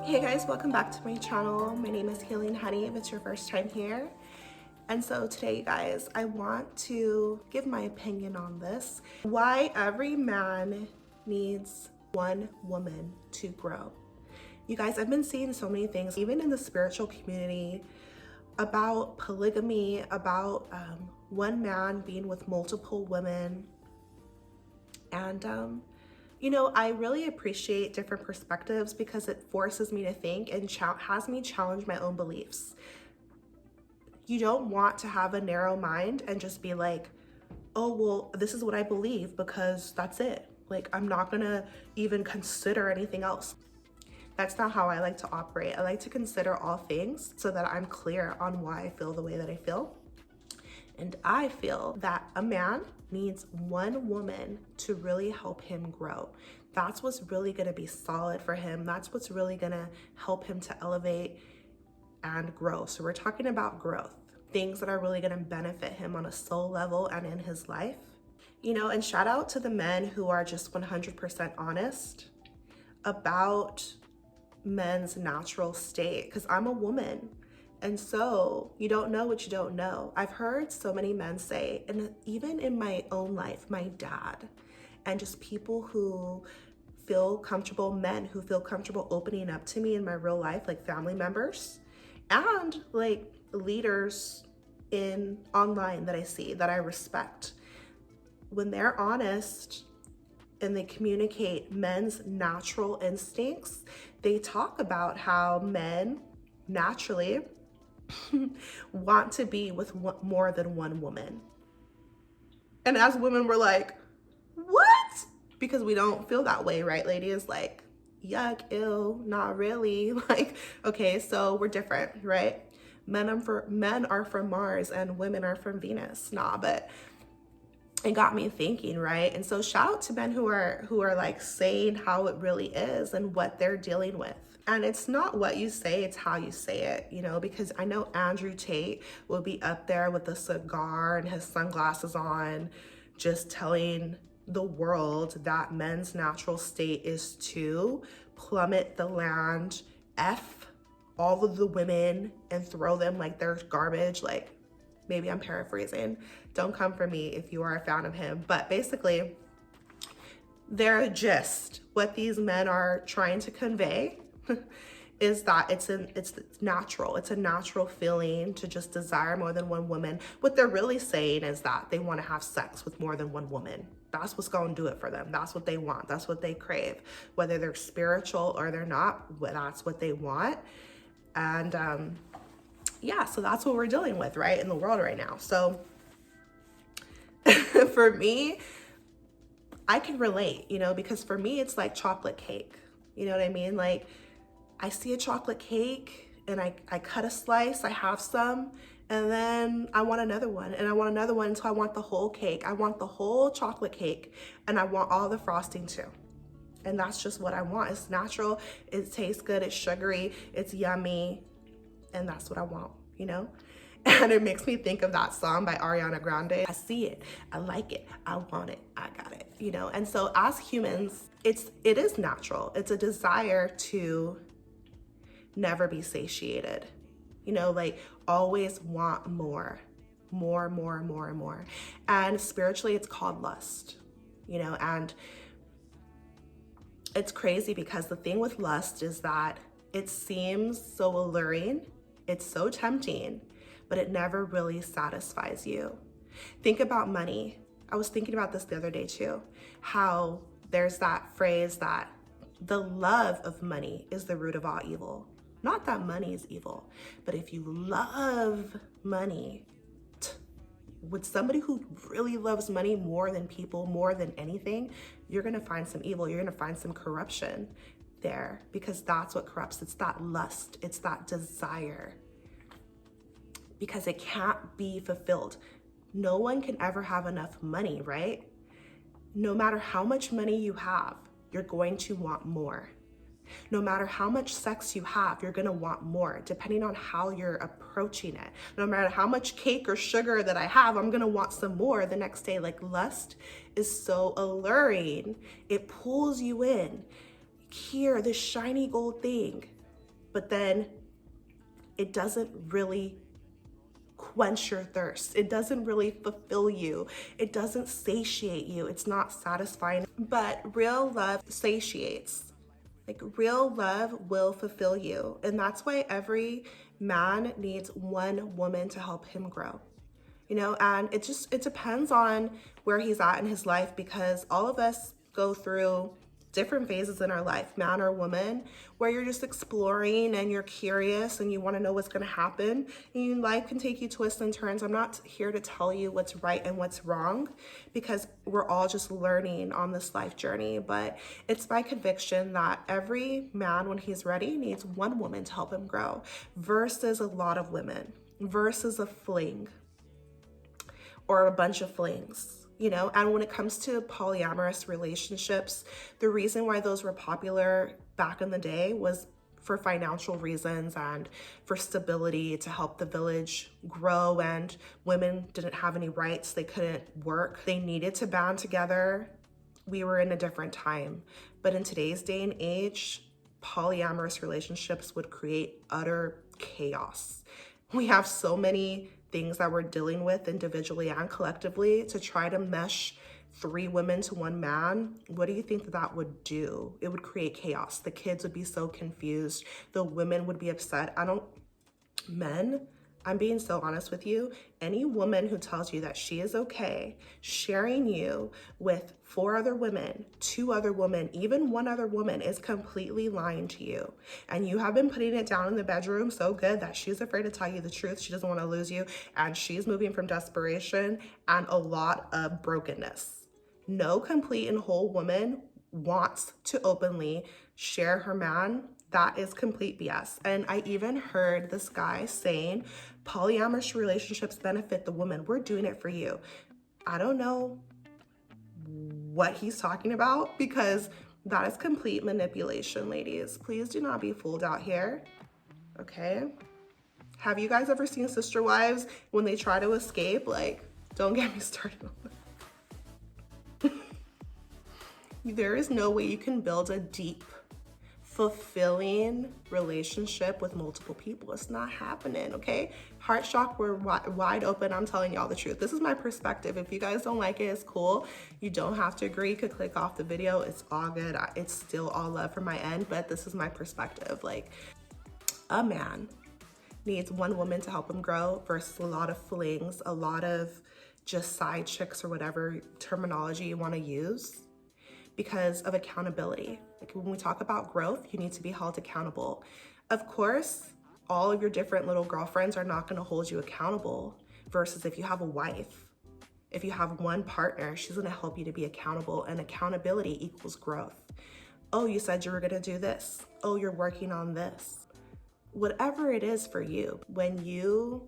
Hey guys, welcome back to my channel. My name is Healing Honey if it's your first time here. And so today, you guys, I want to give my opinion on this. Why every man needs one woman to grow. You guys, I've been seeing so many things, even in the spiritual community, about polygamy, about one man being with multiple women. And you know, I really appreciate different perspectives because it forces me to think and has me challenge my own beliefs. You don't want to have a narrow mind and just be like, oh, well, this is what I believe because that's it. Like, I'm not gonna even consider anything else. That's not how I like to operate. I like to consider all things so that I'm clear on why I feel the way that I feel. And I feel that a man needs one woman to really help him grow. That's what's really gonna be solid for him. That's what's really gonna help him to elevate and grow. So we're talking about growth, things that are really gonna benefit him on a soul level and in his life. You know, and shout out to the men who are just 100% honest about men's natural state, because I'm a woman. And so you don't know what you don't know. I've heard so many men say, and even in my own life, my dad, and just people who feel comfortable, men who feel comfortable opening up to me in my real life, like family members and like leaders in online that I see that I respect. When they're honest and they communicate men's natural instincts, they talk about how men naturally want to be with more than one woman. And as women, we're like, what? Because we don't feel that way, right, ladies? Like, yuck, ew, not really. Like, okay, so we're different, right? Men are from Mars and women are from Venus. Nah, but it got me thinking, right? And so shout out to men who are like saying how it really is and what they're dealing with. And it's not what you say, it's how you say it, you know, because I know Andrew Tate will be up there with a cigar and his sunglasses on, just telling the world that men's natural state is to plummet the land, F all of the women and throw them like they're garbage. Like, maybe I'm paraphrasing. Don't come for me if you are a fan of him. But basically, their gist, what these men are trying to convey is that it's natural. It's a natural feeling to just desire more than one woman. What they're really saying is that they want to have sex with more than one woman. That's what's going to do it for them. That's what they want. That's what they crave. Whether they're spiritual or they're not, that's what they want. And yeah, so that's what we're dealing with, right, in the world right now. So for me, I can relate, you know, because for me, it's like chocolate cake. You know what I mean? Like, I see a chocolate cake and I cut a slice, I have some, and then I want another one and I want another one until I want the whole cake. I want the whole chocolate cake and I want all the frosting too. And that's just what I want. It's natural, it tastes good, it's sugary, it's yummy, and that's what I want, you know? And it makes me think of that song by Ariana Grande. I see it, I like it, I want it, I got it, you know? And so as humans, it is natural. It's a desire to never be satiated, you know, like always want more. And spiritually, it's called lust, you know, and it's crazy because the thing with lust is that it seems so alluring, it's so tempting, but it never really satisfies you. Think about money. I was thinking about this the other day too, how there's that phrase that the love of money is the root of all evil. Not that money is evil, but if you love money, with somebody who really loves money more than people, more than anything, you're gonna find some evil, you're gonna find some corruption there, because that's what corrupts. It's that lust, it's that desire, because it can't be fulfilled. No one can ever have enough money, right? No matter how much money you have, you're going to want more. No matter how much sex you have, you're gonna want more, depending on how you're approaching it. No matter how much cake or sugar that I have, I'm gonna want some more the next day. Like, lust is so alluring. It pulls you in. Here, this shiny gold thing. but then it doesn't really quench your thirst. It doesn't really fulfill you. It doesn't satiate you. It's not satisfying. But real love satiates. Like real love will fulfill you. And that's why every man needs one woman to help him grow. And it depends on where he's at in his life, because all of us go through different phases in our life, man or woman, where you're just exploring and you're curious and you want to know what's going to happen, and life can take you twists and turns. I'm not here to tell you what's right and what's wrong, because we're all just learning on this life journey. But it's my conviction that every man, when he's ready, needs one woman to help him grow, versus a lot of women, versus a fling or a bunch of flings. And when it comes to polyamorous relationships, the reason why those were popular back in the day was for financial reasons and for stability, to help the village grow. And women didn't have any rights. They couldn't work. They needed to band together. We were in a different time. But in today's day and age, polyamorous relationships would create utter chaos. We have so many things that we're dealing with individually and collectively to try to mesh 3 women to 1 man. What do you think that would do? It would create chaos. The kids would be so confused. The women would be upset. Men, I'm being so honest with you. Any woman who tells you that she is okay sharing you with 4 other women, 2 other women, even 1 other woman, is completely lying to you. And you have been putting it down in the bedroom so good that she's afraid to tell you the truth. She doesn't want to lose you. And she's moving from desperation and a lot of brokenness. No complete and whole woman wants to openly share her man. That is complete BS. And I even heard this guy saying polyamorous relationships benefit the woman. We're doing it for you. I don't know what he's talking about, because that is complete manipulation, ladies. Please do not be fooled out here, okay? Have you guys ever seen Sister Wives when they try to escape? Like, don't get me started on that. There is no way you can build a deep, fulfilling relationship with multiple people. It's not happening, okay? Heart shock, we're wide open. I'm telling y'all the truth. This is my perspective. If you guys don't like it, it's cool. You don't have to agree. You could click off the video. It's all good. It's still all love from my end, but this is my perspective. Like, a man needs 1 woman to help him grow versus a lot of flings, a lot of just side chicks, or whatever terminology you want to use, because of accountability. Like, when we talk about growth, you need to be held accountable. Of course, all of your different little girlfriends are not going to hold you accountable, versus if you have a wife, if you have 1 partner, she's going to help you to be accountable, and accountability equals growth. Oh, you said you were going to do this. Oh, you're working on this. Whatever it is for you, when you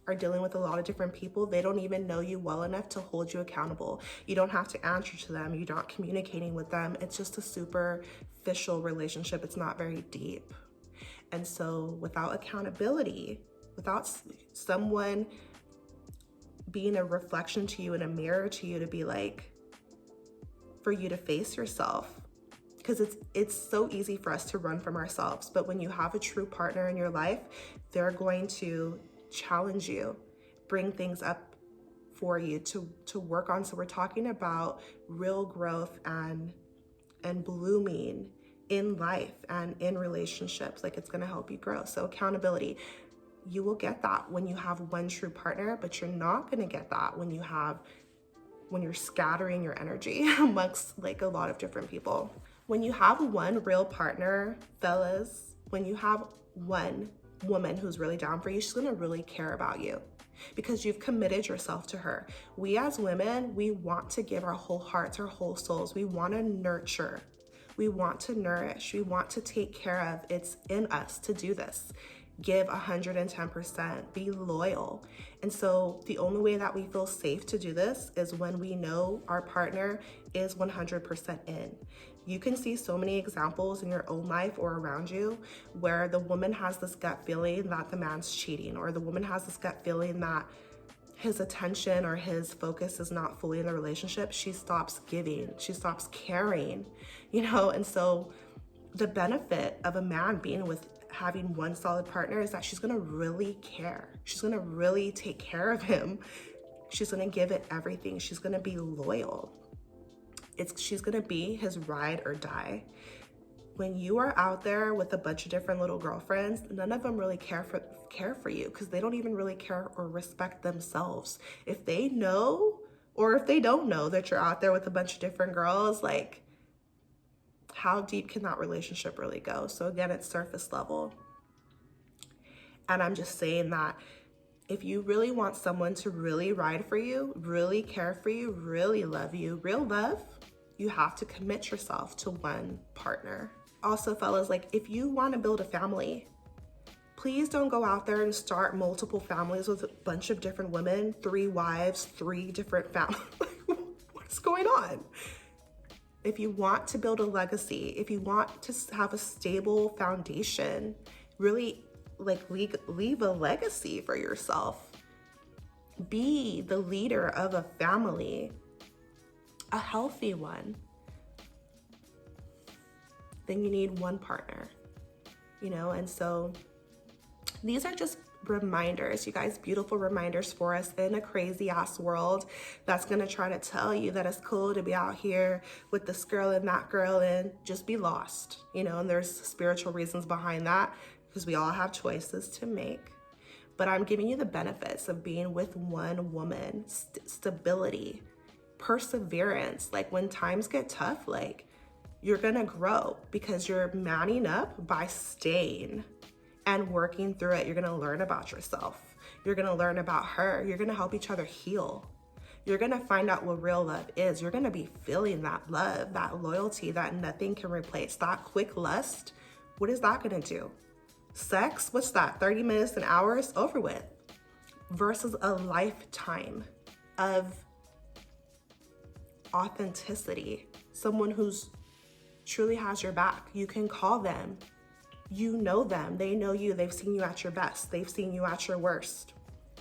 are dealing with a lot of different people, they don't even know you well enough to hold you accountable. You don't have to answer to them. You're not communicating with them. It's just a superficial relationship. It's not very deep. And so without accountability, without someone being a reflection to you and a mirror to you to be like, for you to face yourself, because it's so easy for us to run from ourselves. But when you have a true partner in your life, they're going to challenge you, bring things up for you to work on. So we're talking about real growth and blooming in life and in relationships. Like, it's going to help you grow. So accountability, you will get that when you have 1 true partner, but you're not going to get that when you're scattering your energy amongst like a lot of different people. When you have 1 real partner, fellas, when you have 1 woman who's really down for you, she's gonna really care about you because you've committed yourself to her. We as women, we want to give our whole hearts, our whole souls. We want to nurture. We want to nourish. We want to take care of. It's in us to do this. Give 110%, be loyal. And so the only way that we feel safe to do this is when we know our partner is 100% in. You can see so many examples in your own life or around you where the woman has this gut feeling that the man's cheating, or the woman has this gut feeling that his attention or his focus is not fully in the relationship. She stops giving, she stops caring, and so the benefit of a man being with having one solid partner is that she's gonna really care. She's gonna really take care of him. She's gonna give it everything. She's gonna be loyal. She's gonna be his ride or die. When you are out there with a bunch of different little girlfriends, none of them really care for you, because they don't even really care or respect themselves. If they know, or if they don't know that you're out there with a bunch of different girls, like, how deep can that relationship really go? So again, it's surface level. And I'm just saying that if you really want someone to really ride for you, really care for you, really love you, real love, you have to commit yourself to one partner. Also, fellas, like, if you want to build a family, please don't go out there and start multiple families with a bunch of different women, 3 wives, 3 different families. What's going on? If you want to build a legacy, if you want to have a stable foundation, really like leave a legacy for yourself, be the leader of a family, a healthy one, then you need one partner, you know? And so these are just reminders, you guys, beautiful reminders for us in a crazy ass world that's gonna try to tell you that it's cool to be out here with this girl and that girl and just be lost, you know? And there's spiritual reasons behind that, because we all have choices to make. But I'm giving you the benefits of being with one woman, stability, perseverance. Like, when times get tough, like, you're gonna grow because you're manning up by staying and working through it. You're gonna learn about yourself. You're gonna learn about her. You're gonna help each other heal. You're gonna find out what real love is. You're gonna be feeling that love, that loyalty that nothing can replace. That quick lust, what is that gonna do? Sex, what's that? 30 minutes, an hour, it's over with. Versus a lifetime of authenticity. Someone who's truly has your back. You can call them. You know them. They know you. They've seen you at your best. They've seen you at your worst.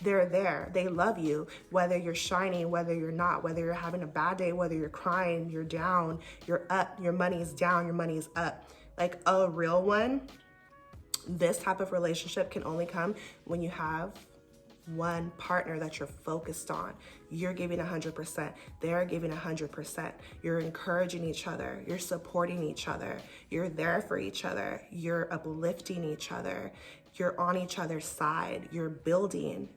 They're there. They love you, whether you're shining, whether you're not, whether you're having a bad day, whether you're crying, you're down, you're up, your money's down, your money's up. Like, a real one, this type of relationship can only come when you have one partner that you're focused on. You're giving 100%. They're giving 100%. You're encouraging each other. You're supporting each other. You're there for each other. You're uplifting each other. You're on each other's side. You're building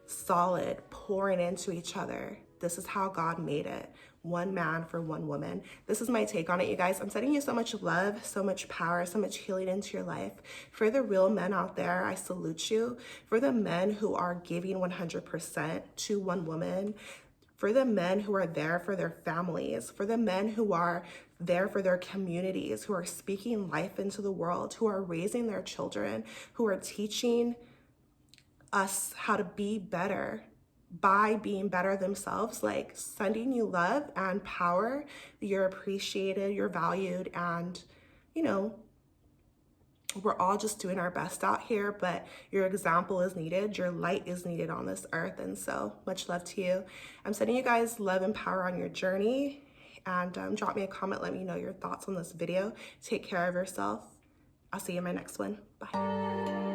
solid, pouring into each other. This is how God made it. One man for one woman. This is my take on it, you guys. I'm sending you so much love, so much power, so much healing into your life. For the real men out there, I salute you. For the men who are giving 100% to one woman, for the men who are there for their families, for the men who are there for their communities, who are speaking life into the world, who are raising their children, who are teaching us how to be better by being better themselves, like, sending you love and power. You're appreciated, you're valued, and, you know, we're all just doing our best out here, but your example is needed. Your light is needed on this earth. And so much love to you. I'm sending you guys love and power on your journey, and drop me a comment. Let me know your thoughts on this video. Take care of yourself. I'll see you in my next one. Bye.